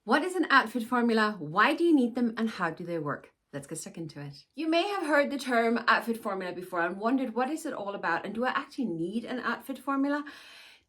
What is an outfit formula? Why do you need them and how do they work? Let's get stuck into it. You may have heard the term outfit formula before and wondered what is it all about and do I actually need an outfit formula?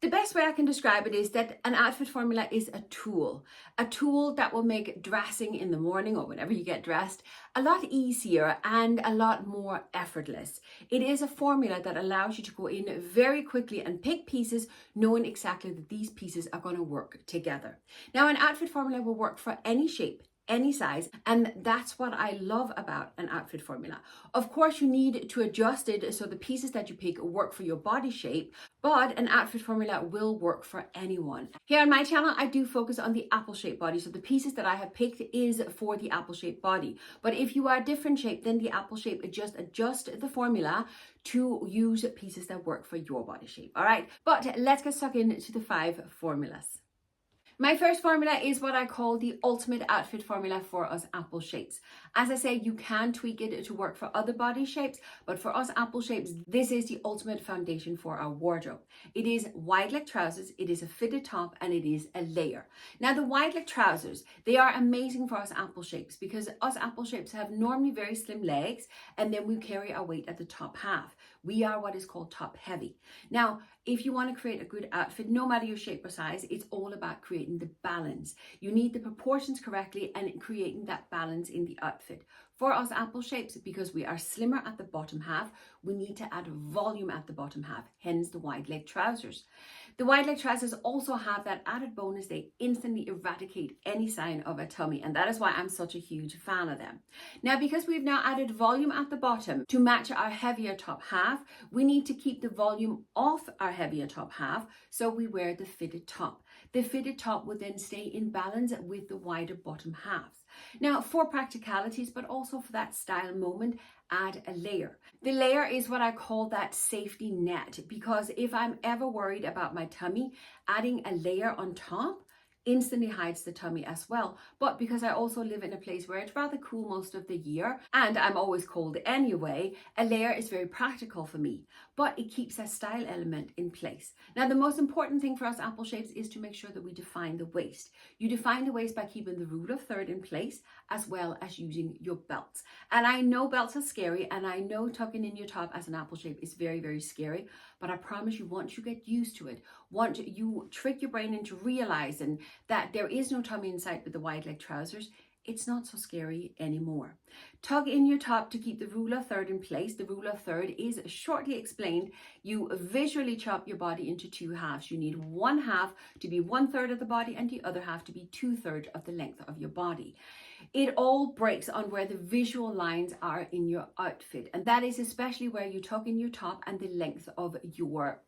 The best way I can describe it is that an outfit formula is a tool that will make dressing in the morning or whenever you get dressed a lot easier and a lot more effortless. It is a formula that allows you to go in very quickly and pick pieces knowing exactly that these pieces are going to work together. Now, an outfit formula will work for any shape, any size, and that's what I love about an outfit formula. Of course, you need to adjust it so the pieces that you pick work for your body shape, but an outfit formula will work for anyone. Here on my channel, I do focus on the apple shaped body, so the pieces that I have picked is for the apple shaped body. But if you are a different shape than the apple shape, just adjust the formula to use pieces that work for your body shape. All right, but let's get stuck into the 5 formulas. My first formula is what I call the ultimate outfit formula for us apple shapes. As I say, you can tweak it to work for other body shapes, but for us apple shapes, this is the ultimate foundation for our wardrobe. It is wide leg trousers, it is a fitted top, and it is a layer. Now the wide leg trousers, they are amazing for us apple shapes because us apple shapes have normally very slim legs and then we carry our weight at the top half. We are what is called top heavy. Now, if you want to create a good outfit, no matter your shape or size, it's all about creating the balance. You need the proportions correctly and creating that balance in the outfit. For us apple shapes, because we are slimmer at the bottom half, we need to add volume at the bottom half, hence the wide leg trousers. The wide leg trousers also have that added bonus, they instantly eradicate any sign of a tummy, and that is why I'm such a huge fan of them. Now, because we've now added volume at the bottom to match our heavier top half, we need to keep the volume off our heavier top half, so we wear the fitted top. The fitted top will then stay in balance with the wider bottom halves. Now, for practicalities, but also for that style moment, add a layer. The layer is what I call that safety net, because if I'm ever worried about my tummy, adding a layer on top instantly hides the tummy as well. But because I also live in a place where it's rather cool most of the year and I'm always cold anyway, a layer is very practical for me, but it keeps that style element in place. Now, the most important thing for us apple shapes is to make sure that we define the waist. You define the waist by keeping the rule of third in place as well as using your belts. And I know belts are scary and I know tucking in your top as an apple shape is very, very scary, but I promise you, once you get used to it, once you trick your brain into realizing that there is no tummy in sight with the wide leg trousers, it's not so scary anymore. Tug in your top to keep the rule of third in place. The rule of third is shortly explained. You visually chop your body into 2 halves. You need one half to be 1/3 of the body and the other half to be 2/3 of the length of your body. It all breaks on where the visual lines are in your outfit, and that is especially where you tuck in your top and the length of your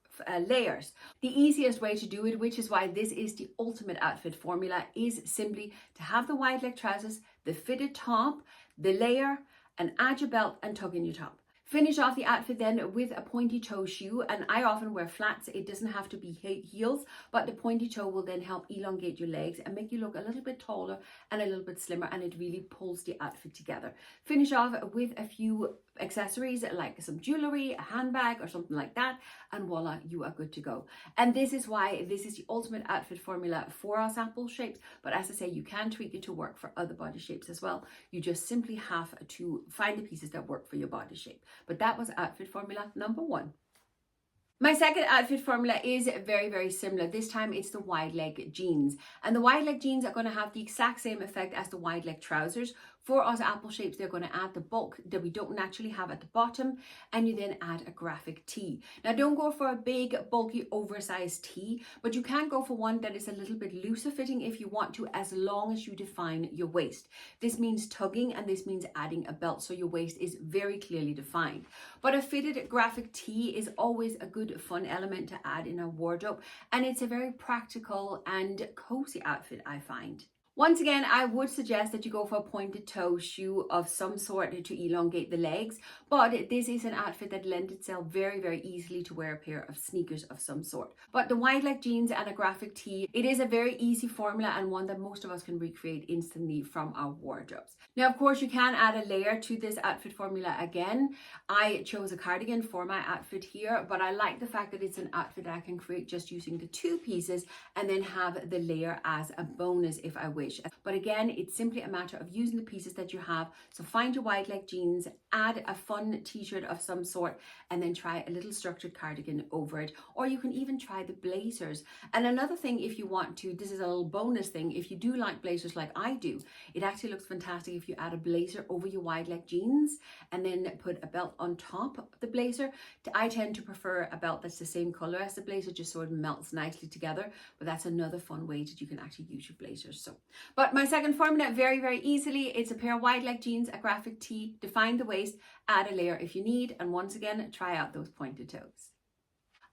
layers. The easiest way to do it, which is why this is the ultimate outfit formula, is simply to have the wide leg trousers, the fitted top, the layer, and add your belt and tuck in your top. Finish off the outfit then with a pointy toe shoe, and I often wear flats. It doesn't have to be heels, but the pointy toe will then help elongate your legs and make you look a little bit taller and a little bit slimmer, and it really pulls the outfit together. Finish off with a few accessories like some jewelry, a handbag or something like that, and voila, you are good to go. And this is why this is the ultimate outfit formula for us apple shapes, but as I say, you can tweak it to work for other body shapes as well. You just simply have to find the pieces that work for your body shape. But that was outfit formula number 1. My second outfit formula is very, very similar. This time it's the wide leg jeans. And the wide leg jeans are going to have the exact same effect as the wide leg trousers. For us apple shapes, they're going to add the bulk that we don't naturally have at the bottom, and you then add a graphic tee. Now, don't go for a big, bulky, oversized tee, but you can go for one that is a little bit looser fitting if you want to, as long as you define your waist. This means tugging and this means adding a belt, so your waist is very clearly defined. But a fitted graphic tee is always a good fun element to add in a wardrobe, and it's a very practical and cozy outfit, I find. Once again, I would suggest that you go for a pointed toe shoe of some sort to elongate the legs, but this is an outfit that lends itself very, very easily to wear a pair of sneakers of some sort. But the wide leg jeans and a graphic tee, it is a very easy formula and one that most of us can recreate instantly from our wardrobes. Now, of course, you can add a layer to this outfit formula again. I chose a cardigan for my outfit here, but I like the fact that it's an outfit that I can create just using the 2 pieces and then have the layer as a bonus if I wish. wish. But again, it's simply a matter of using the pieces that you have. So find your wide leg jeans, add a fun t-shirt of some sort, and then try a little structured cardigan over it. Or you can even try the blazers. And another thing, if you want to, this is a little bonus thing, if you do like blazers like I do, it actually looks fantastic if you add a blazer over your wide leg jeans and then put a belt on top of the blazer. I tend to prefer a belt that's the same color as the blazer, just so it melts nicely together. But that's another fun way that you can actually use your blazers. So, but my second formula, very, very easily, it's a pair of wide leg jeans, a graphic tee, define the waist, add a layer if you need, and once again, try out those pointed toes.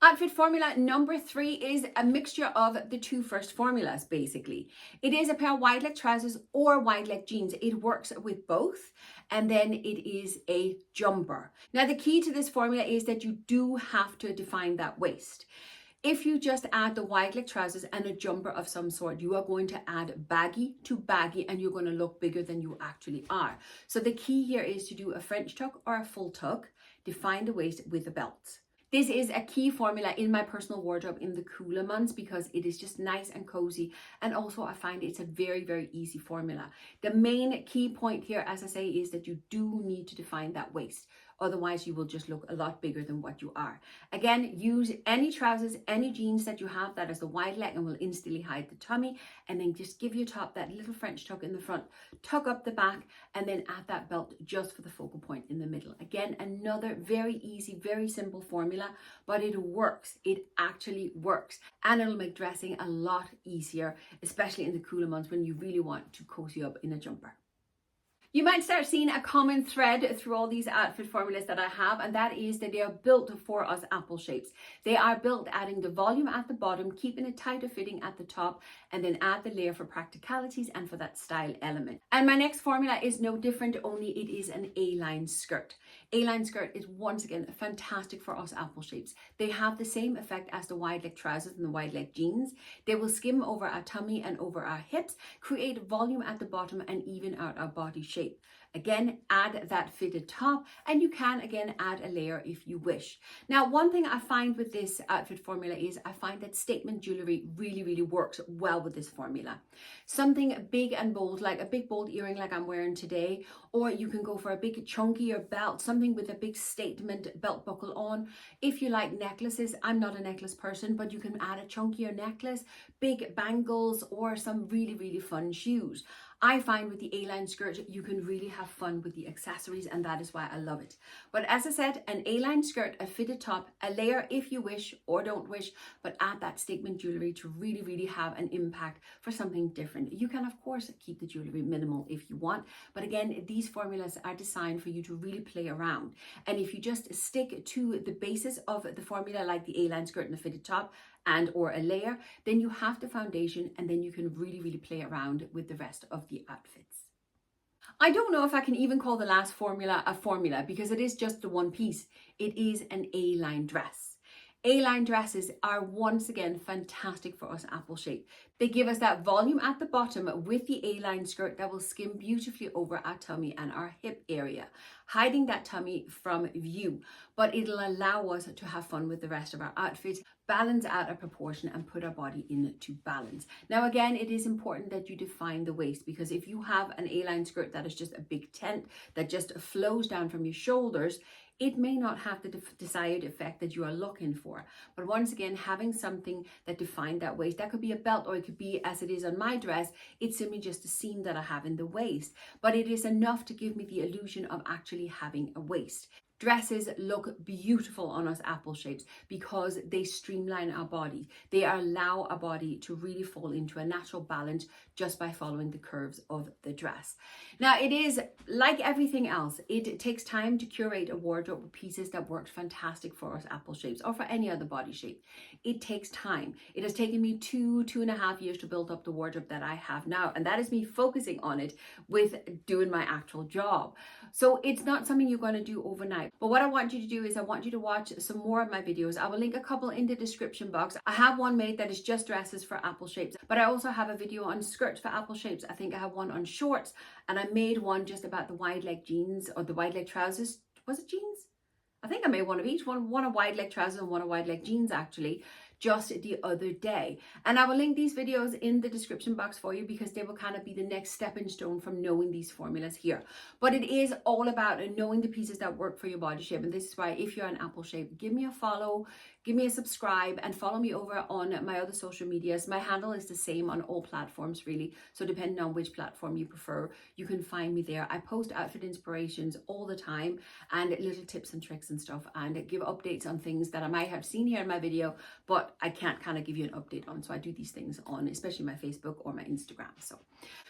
Outfit formula number 3 is a mixture of the two first formulas, basically. It is a pair of wide leg trousers or wide leg jeans. It works with both. And then it is a jumper. Now, the key to this formula is that you do have to define that waist. If you just add the wide leg trousers and a jumper of some sort, you are going to add baggy to baggy and you're going to look bigger than you actually are. So the key here is to do a French tuck or a full tuck, define the waist with a belt. This is a key formula in my personal wardrobe in the cooler months because it is just nice and cozy. And also I find it's a very, very easy formula. The main key point here, as I say, is that you do need to define that waist. Otherwise, you will just look a lot bigger than what you are. Again, use any trousers, any jeans that you have that is the wide leg and will instantly hide the tummy. And then just give your top that little French tuck in the front, tuck up the back, and then add that belt just for the focal point in the middle. Again, another very easy, very simple formula, but it works. It actually works. And it'll make dressing a lot easier, especially in the cooler months when you really want to cozy up in a jumper. You might start seeing a common thread through all these outfit formulas that I have, and that is that they are built for us apple shapes. They are built adding the volume at the bottom, keeping it tighter fitting at the top, and then add the layer for practicalities and for that style element. And my next formula is no different, only it is an A-line skirt. A-line skirt is once again fantastic for us apple shapes. They have the same effect as the wide leg trousers and the wide leg jeans. They will skim over our tummy and over our hips, create volume at the bottom and even out our body shape. Again, add that fitted top, and you can again add a layer if you wish. Now, one thing I find with this outfit formula is I find that statement jewelry really, really works well with this formula. Something big and bold, like a big bold earring like I'm wearing today, or you can go for a big chunkier belt, something with a big statement belt buckle on. If you like necklaces, I'm not a necklace person, but you can add a chunkier necklace, big bangles, or some really, really fun shoes. I find with the A-line skirt, you can really have fun with the accessories, and that is why I love it. But as I said, an A-line skirt, a fitted top, a layer if you wish or don't wish, but add that statement jewelry to really, really have an impact for something different. You can, of course, keep the jewelry minimal if you want. But again, these formulas are designed for you to really play around. And if you just stick to the basis of the formula, like the A-line skirt and the fitted top, and or a layer, then you have the foundation, and then you can really, really play around with the rest of the outfits. I don't know if I can even call the last formula a formula because it is just the one piece. It is an A-line dress. A-line dresses are once again fantastic for us apple shape. They give us that volume at the bottom with the A-line skirt that will skim beautifully over our tummy and our hip area, hiding that tummy from view. But it'll allow us to have fun with the rest of our outfits, balance out a proportion and put our body into balance. Now again, it is important that you define the waist, because if you have an A-line skirt that is just a big tent that just flows down from your shoulders, it may not have the desired effect that you are looking for. But once again, having something that defined that waist, that could be a belt, or it could be, as it is on my dress, it's simply just a seam that I have in the waist. But it is enough to give me the illusion of actually having a waist. Dresses look beautiful on us apple shapes because they streamline our body. They allow our body to really fall into a natural balance just by following the curves of the dress. Now, it is like everything else. It takes time to curate a wardrobe with pieces that work fantastic for us apple shapes or for any other body shape. It takes time. It has taken me 2.5 years to build up the wardrobe that I have now. And that is me focusing on it with doing my actual job. So it's not something you're going to do overnight. But what I want you to do is I want you to watch some more of my videos. I will link a couple in the description box. I have one made that is just dresses for apple shapes, but I also have a video on skirts for apple shapes. I think I have one on shorts, and I made one just about the wide leg jeans or the wide leg trousers. Was it jeans? I think I made one of each, one of wide leg trousers and one of wide leg jeans actually, just the other day. And I will link these videos in the description box for you because they will kind of be the next stepping stone from knowing these formulas here. But it is all about knowing the pieces that work for your body shape. And this is why if you're an apple shape, give me a follow, give me a subscribe, and follow me over on my other social medias. My handle is the same on all platforms really. So depending on which platform you prefer, you can find me there. I post outfit inspirations all the time and little tips and tricks and stuff, and give updates on things that I might have seen here in my video, but I can't kind of give you an update on. So I do these things on especially my Facebook or my Instagram.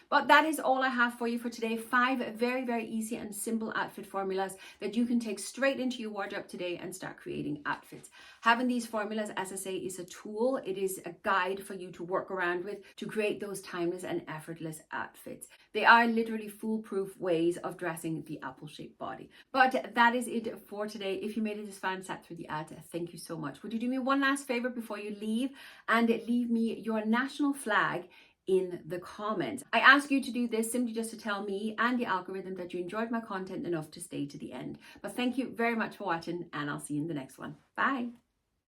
But that is all I have for you for today. 5 very, very easy and simple outfit formulas that you can take straight into your wardrobe today and start creating outfits. Having these formulas, as I say, is a tool. It is a guide for you to work around with to create those timeless and effortless outfits. They are literally foolproof ways of dressing the apple-shaped body. But that is it for today. If you made it this far and sat through the ad, thank you so much. Would you do me one last favor before you leave and leave me your national flag in the comments? I ask you to do this simply just to tell me and the algorithm that you enjoyed my content enough to stay to the end. But thank you very much for watching, and I'll see you in the next one. Bye.